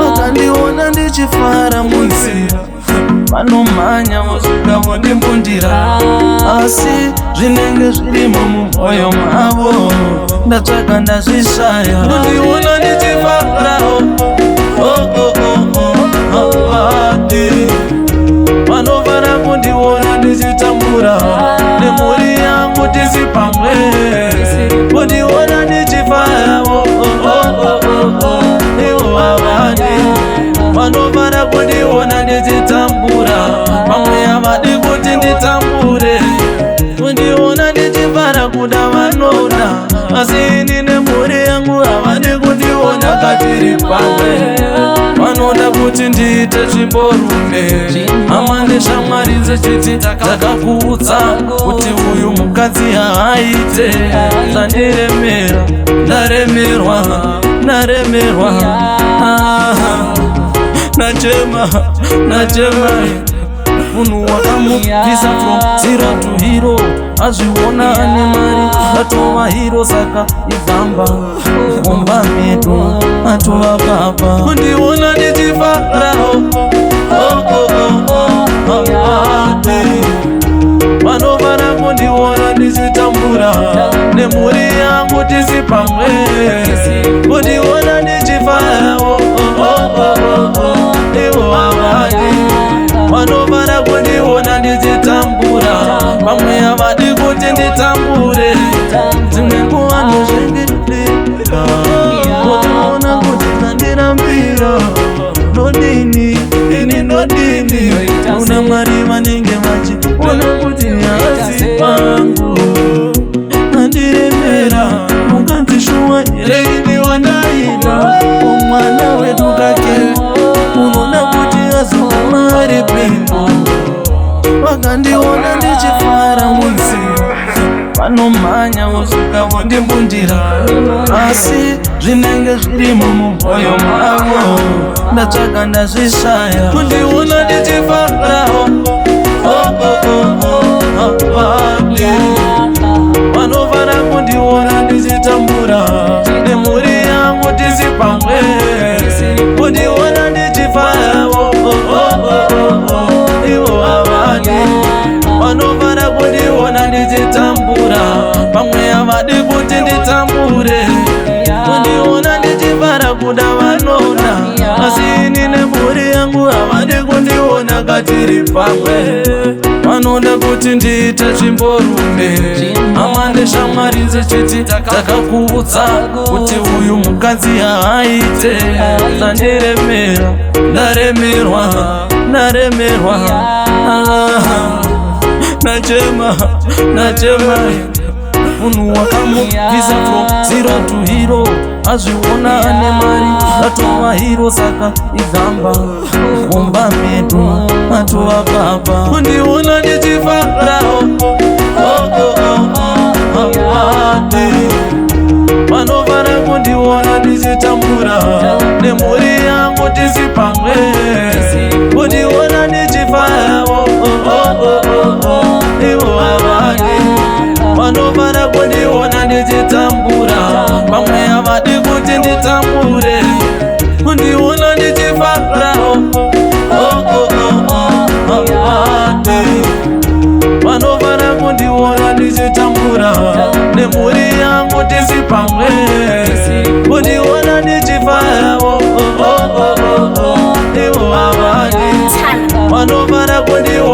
Wakandiona ndichifara munzira, vanomhanya vosvika vondimbundira, asi zvinenge zvirimo mumwoyo mavo ndatsvaka ndazvishaya. Kundiona ndichifara vanovara kundiona ndichitambura, nemhuri yangu tisi pamwe. Kundiona ndichifara ivo havadi vanovara kundiona ndichitambura, vamwe havadi kuti nditambure. Kundiona ndichifara kuda vanoda, asi ini nemhuri yangu havadi kundiona katiri pamwe. Vanoda kuti ndiite zvimborume, hama neshamwari dzechiti dzakakuudza kuti uyu mukadzi haaite zvandiremera. Ndaremerwa, ndaremerwa, nachema munhu wakamubvisa from zero to hero, azviona ane mari atova hero, saka igamba mumba medu atova baba. Kundiona ndichifara vanovara kundiona ndichitambura, nemhuri yangu tisi pamwe. Kundiona ndichifara ivo havadi vanovara kundiona ndichitambura, vamwe havadi kuti nditambure. Dzimwe nguva ndozvingirira, votoona kuti ndandirambira. Ndodini ini ndodini, una Mwari vanenge vachiona kuti hazi pangu. Nandiremera mukanzishuwa here ini wandaida, umwana wedu kake unoda kuti azoguma ari pembo. Vakandiona ndichifara munzira, vanomhanya vosvika vondimbundira, asi zvinenge zvirimo mumwoyo mavo ndatsvaka ndazvishaya. Kundiona ndichifara vanovara kundiona ndichitambura, nemhuri yangu tisi pamwe. Kundiona ndichifara ivo havadi vanovara kundiona ndichitambura, vamwe havadi kuti nditambure. Kundiona ndichifara kuda vanoda, asi ini nemhuri yangu havadi kundiona katiri pamwe. Vanoda kuti ndiite zvimborume, hama neshamwari dzechiti dzakakuudza kuti uyu mukadzi haaite zvandiremera. Ndaremerwa, ndaremerwa, nachema munhu wakamubvisa from zero to hero, azviona ane mari atova hero, saka igamba mumba medu atova baba. Kundiona ndichifara vanovara kundiona ndichitambura, nemhuri yangu tisi pamwe. Kundiona ndichifara ivo havadi vanovara kundiona ndichitambura, vamwe havadi kuti nditambure. Kundiona ndichifara vanovara kundiona ndichitambura, nemhuri yangu tisi pamwe. Kundiona ndichifara ivo havadi vanovara kundiona